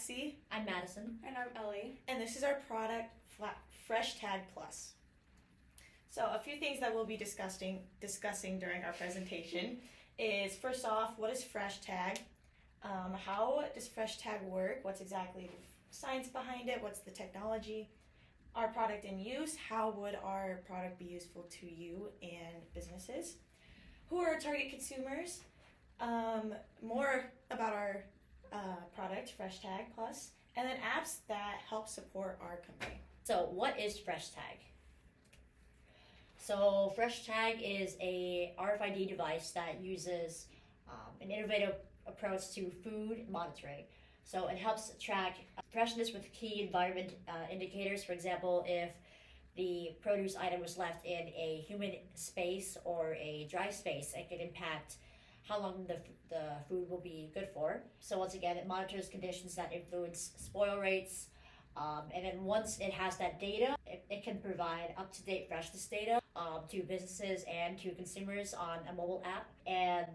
Lexi. I'm Madison. And I'm Ellie. And this is our product, FreshTag Plus. So a few things that we'll be discussing during our presentation is, first off, what is FreshTag? How does FreshTag work? What's exactly the science behind it? What's the technology? Our product in use. How would our product be useful to you and businesses? Who are our target consumers? More about our product, FreshTag Plus, and then apps that help support our company. So what is FreshTag? So FreshTag is a RFID device that uses an innovative approach to food monitoring. So it helps track freshness with key environment indicators. For example, if the produce item was left in a humid space or a dry space, it could impact how long the food will be good for. So once again, it monitors conditions that influence spoil rates. And then once it has that data, it can provide up-to-date freshness data to businesses and to consumers on a mobile app. And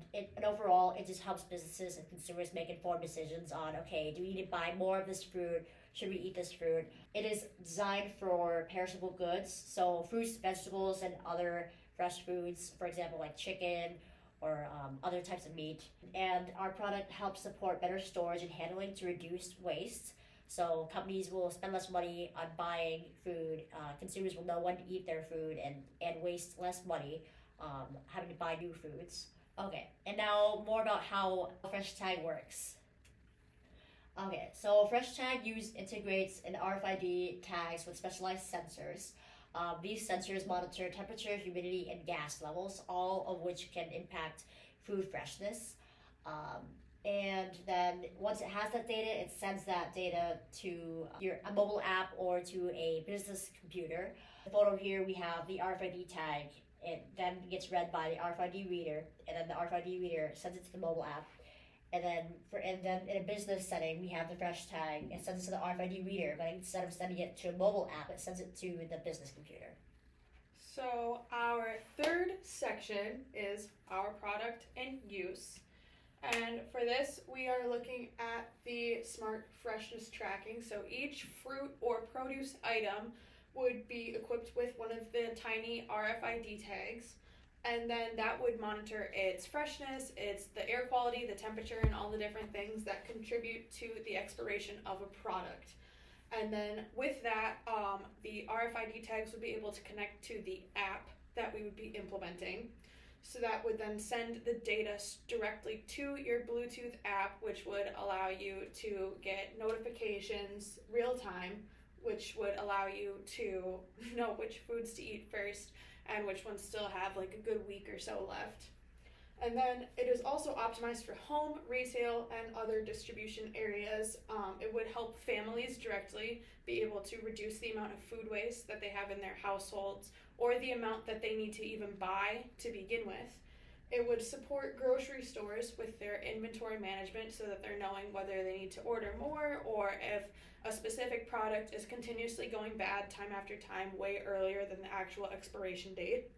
overall, it just helps businesses and consumers make informed decisions on, okay, do we need to buy more of this fruit? Should we eat this fruit? It is designed for perishable goods, so fruits, vegetables, and other fresh foods, for example, like chicken or other types of meat. And our product helps support better storage and handling to reduce waste. So companies will spend less money on buying food, consumers will know when to eat their food and waste less money having to buy new foods. Okay, and now more about how FreshTag works. Okay, so FreshTag integrates an RFID tags with specialized sensors. These sensors monitor temperature, humidity, and gas levels, all of which can impact food freshness. And then once it has that data, it sends that data to a mobile app or to a business computer. The photo here, we have the RFID tag. It then gets read by the RFID reader, and then the RFID reader sends it to the mobile app. And then in a business setting, we have the FreshTag. It sends it to the RFID reader, but instead of sending it to a mobile app, it sends it to the business computer. So our third section is our product and use. And for this, we are looking at the smart freshness tracking. So each fruit or produce item would be equipped with one of the tiny RFID tags. And then that would monitor its freshness, the air quality, the temperature, and all the different things that contribute to the expiration of a product. And then with that, the RFID tags would be able to connect to the app that we would be implementing. So that would then send the data directly to your Bluetooth app, which would allow you to get notifications real time, which would allow you to know which foods to eat first and which ones still have like a good week or so left. And then it is also optimized for home, retail, and other distribution areas. It would help families directly be able to reduce the amount of food waste that they have in their households or the amount that they need to even buy to begin with. It would support grocery stores with their inventory management so that they're knowing whether they need to order more or if a specific product is continuously going bad time after time way earlier than the actual expiration date.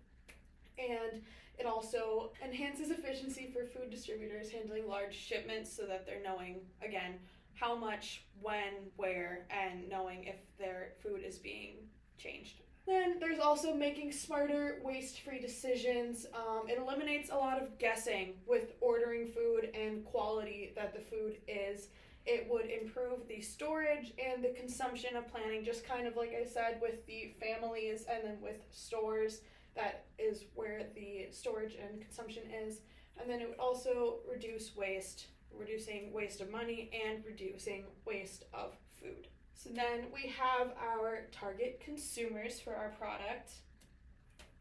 And it also enhances efficiency for food distributors handling large shipments so that they're knowing, again, how much, when, where, and knowing if their food is being changed. Then there's also making smarter, waste-free decisions. It eliminates a lot of guessing with ordering food and quality that the food is. It would improve the storage and the consumption of planning, just kind of like I said with the families and then with stores. That is where the storage and consumption is. And then it would also reduce waste, reducing waste of money and reducing waste of food. So then we have our target consumers for our product.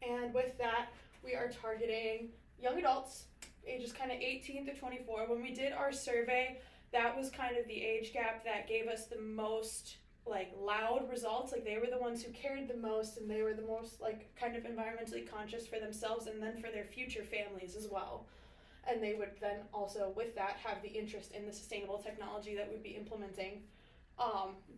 And with that, we are targeting young adults, ages kind of 18 to 24. When we did our survey, that was kind of the age gap that gave us the most loud results. They were the ones who cared the most, and they were the most kind of environmentally conscious for themselves and then for their future families as well. And they would then also with that have the interest in the sustainable technology that we'd be implementing.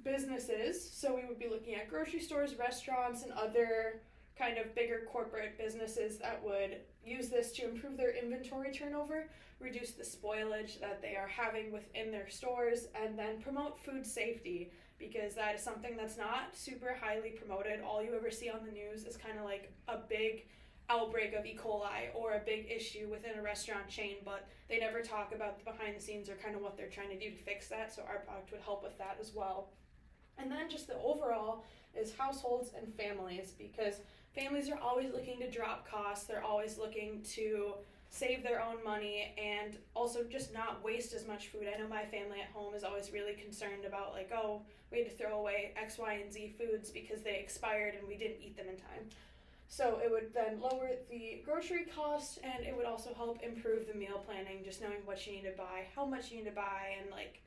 Businesses, so we would be looking at grocery stores, restaurants, and other kind of bigger corporate businesses that would use this to improve their inventory turnover, reduce the spoilage that they are having within their stores, and then promote food safety, because that is something that's not super highly promoted. All you ever see on the news is kind of like a big outbreak of E. coli or a big issue within a restaurant chain, but they never talk about the behind the scenes or kind of what they're trying to do to fix that, so our product would help with that as well. And then just the overall is households and families, because families are always looking to drop costs, they're always looking to save their own money and also just not waste as much food. I know my family at home is always really concerned about like, oh, we had to throw away X, Y, and Z foods because they expired and we didn't eat them in time. So it would then lower the grocery cost, and it would also help improve the meal planning, just knowing what you need to buy, how much you need to buy, and like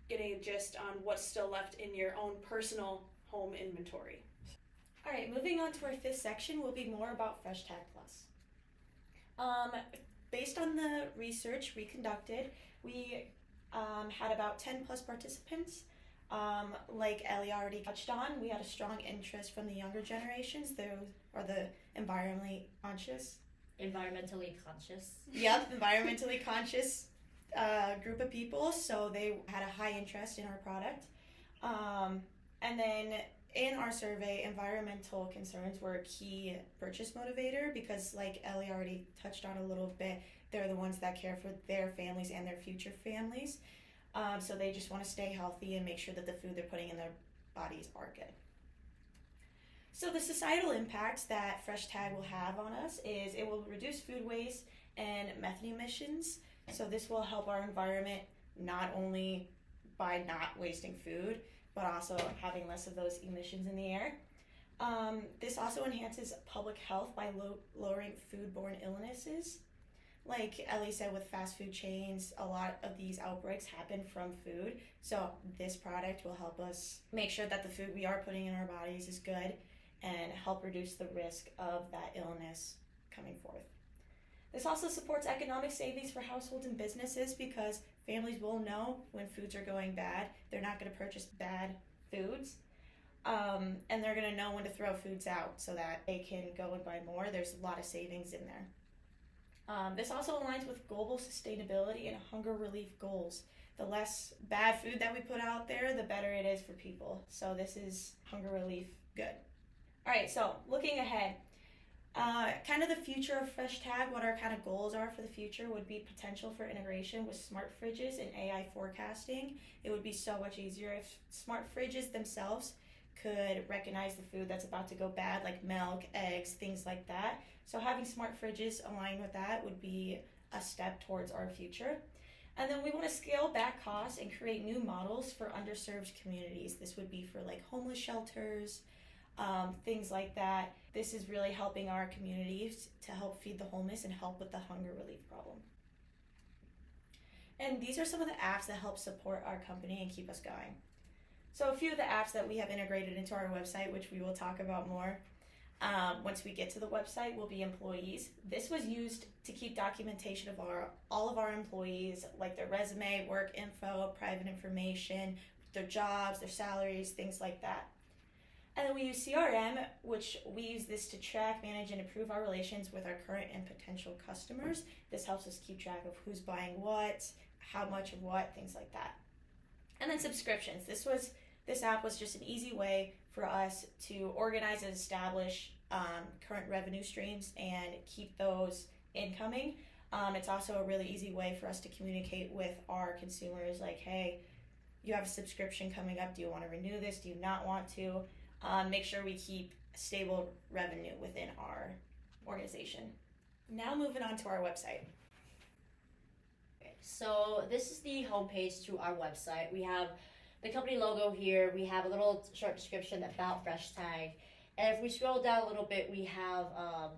getting a gist on what's still left in your own personal home inventory. All right, moving on to our fifth section will be more about FreshTag Plus. Based on the research we conducted, we had about 10 plus participants. Like Ellie already touched on, we had a strong interest from the younger generations. Those are the environmentally conscious. Environmentally conscious. Yep, environmentally conscious group of people. So they had a high interest in our product. And then in our survey, environmental concerns were a key purchase motivator because, like Ellie already touched on a little bit, they're the ones that care for their families and their future families. So they just want to stay healthy and make sure that the food they're putting in their bodies are good. So the societal impacts that FreshTag will have on us is it will reduce food waste and methane emissions. So this will help our environment not only by not wasting food, but also having less of those emissions in the air. This also enhances public health by lowering foodborne illnesses. Like Ellie said, with fast food chains, a lot of these outbreaks happen from food. So this product will help us make sure that the food we are putting in our bodies is good and help reduce the risk of that illness coming forth. This also supports economic savings for households and businesses because families will know when foods are going bad. They're not going to purchase bad foods. And they're going to know when to throw foods out so that they can go and buy more. There's a lot of savings in there. This also aligns with global sustainability and hunger relief goals. The less bad food that we put out there, the better it is for people. So this is hunger relief good. All right, so looking ahead, kind of the future of FreshTag, what our kind of goals are for the future would be potential for integration with smart fridges and AI forecasting. It would be so much easier if smart fridges themselves could recognize the food that's about to go bad, like milk, eggs, things like that. So having smart fridges aligned with that would be a step towards our future. And then we want to scale back costs and create new models for underserved communities. This would be for like homeless shelters, things like that. This is really helping our communities to help feed the homeless and help with the hunger relief problem. And these are some of the apps that help support our company and keep us going. So a few of the apps that we have integrated into our website, which we will talk about more once we get to the website, will be employees. This was used to keep documentation of all of our employees, like their resume, work info, private information, their jobs, their salaries, things like that. And then we use CRM, which we use this to track, manage, and improve our relations with our current and potential customers. This helps us keep track of who's buying what, how much of what, things like that. And then subscriptions. This app was just an easy way for us to organize and establish current revenue streams and keep those incoming. It's also a really easy way for us to communicate with our consumers, like, hey, you have a subscription coming up. Do you want to renew this? Do you not want to? Make sure we keep stable revenue within our organization. Now moving on to our website. So this is the homepage to our website. We have the company logo here. We have a little short description about FreshTag. And if we scroll down a little bit, we have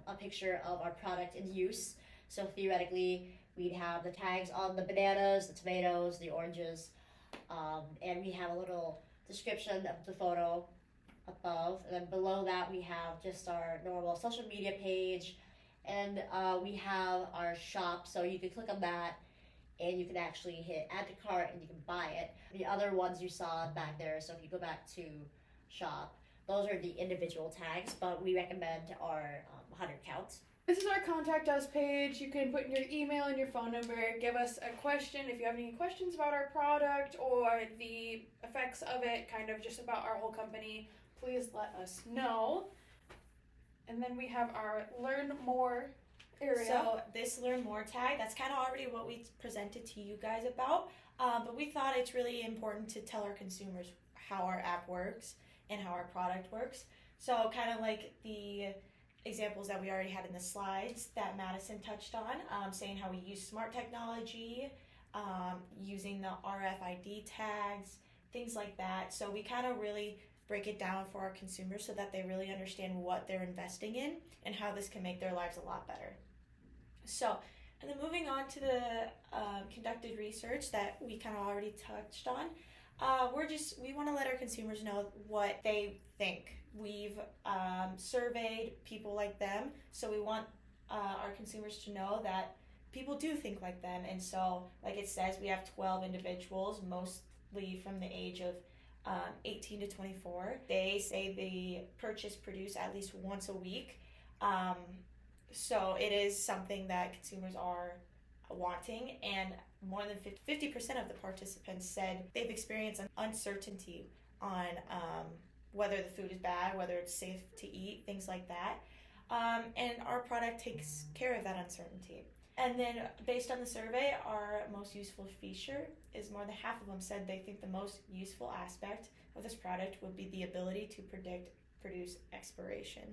a picture of our product in use. So theoretically, we'd have the tags on the bananas, the tomatoes, the oranges, and we have a little description of the photo above. And then below that, we have just our normal social media page, and we have our shop. So you can click on that, and you can actually hit add to cart and you can buy it. The other ones you saw back there, so if you go back to shop, Those are the individual tags, but we recommend our 100 counts. This is our contact us page. You can put in your email and your phone number. Give us a question if you have any questions about our product or the effects of it, kind of just about our whole company. Please let us know. And then we have our Learn More area. So this Learn More tag, that's kind of already what we presented to you guys about, but we thought it's really important to tell our consumers how our app works and how our product works. So kind of like the examples that we already had in the slides that Madison touched on, saying how we use smart technology, using the RFID tags, things like that. So we kind of really break it down for our consumers so that they really understand what they're investing in and how this can make their lives a lot better. So, and then moving on to the conducted research that we kind of already touched on, we want to let our consumers know what they think. We've surveyed people like them, so we want our consumers to know that people do think like them. And so, like it says, we have 12 individuals, mostly from the age of 18 to 24. They say they produce at least once a week. So it is something that consumers are wanting, and more than 50% of the participants said they've experienced an uncertainty on whether the food is bad, whether it's safe to eat, things like that. And our product takes care of that uncertainty. And then based on the survey, our most useful feature is more than half of them said they think the most useful aspect of this product would be the ability to produce expiration.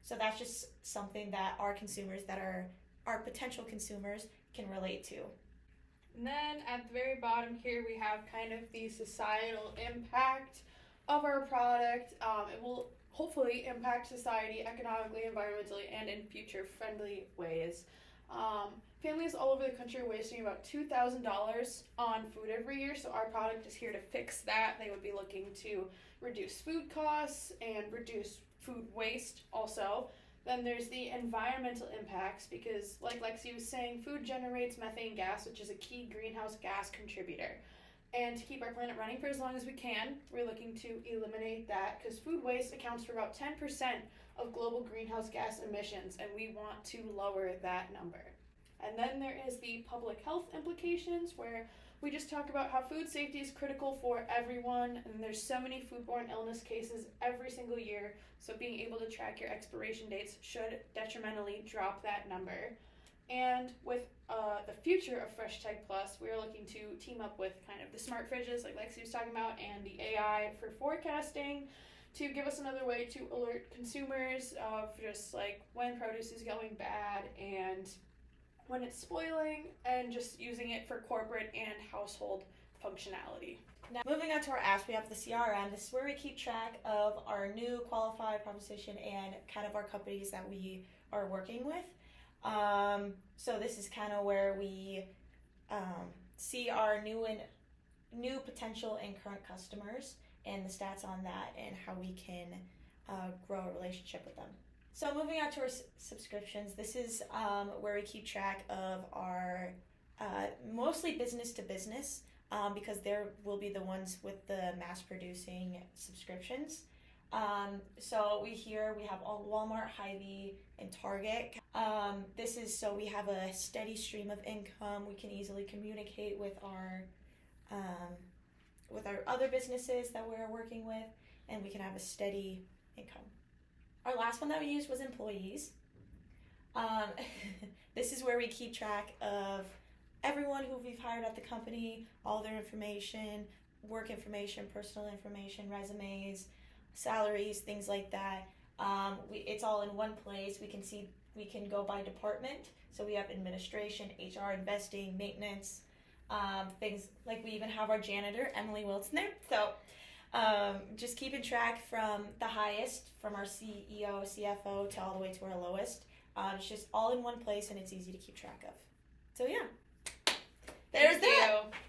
So that's just something that our consumers that are our potential consumers can relate to. And then at the very bottom here, we have kind of the societal impact of our product. It will hopefully impact society economically, environmentally, and in future-friendly ways. Families all over the country are wasting about $2,000 on food every year, so our product is here to fix that. They would be looking to reduce food costs and reduce food waste also. Then there's the environmental impacts, because like Lexi was saying, food generates methane gas, which is a key greenhouse gas contributor. And to keep our planet running for as long as we can, we're looking to eliminate that, because food waste accounts for about 10% of global greenhouse gas emissions, and we want to lower that number. And then there is the public health implications, where we just talk about how food safety is critical for everyone, and there's so many foodborne illness cases every single year, so being able to track your expiration dates should detrimentally drop that number. And with the future of FreshTag Plus, we are looking to team up with kind of the smart fridges like Lexi was talking about, and the AI for forecasting, to give us another way to alert consumers of just like when produce is going bad and when it's spoiling, and just using it for corporate and household functionality. Now, moving on to our apps, we have the CRM. This is where we keep track of our new qualified proposition and kind of our companies that we are working with. So this is kind of where we see our new potential and current customers and the stats on that and how we can grow a relationship with them. So moving on to our subscriptions, this is where we keep track of our mostly business to business, because there will be the ones with the mass producing subscriptions. So we have all Walmart, Hy-Vee, and Target. This is so we have a steady stream of income. We can easily communicate with our other businesses that we're working with, and we can have a steady income. Our last one that we used was employees. This is where we keep track of everyone who we've hired at the company, all their information, work information, personal information, resumes, salaries, things like that. It's all in one place. We can go by department. So we have administration, HR, investing, maintenance, things like we even have our janitor, Emily Wilson there. So just keeping track from the highest, from our CEO, CFO, to all the way to our lowest. It's just all in one place, and it's easy to keep track of. So yeah, there's that. Thank you.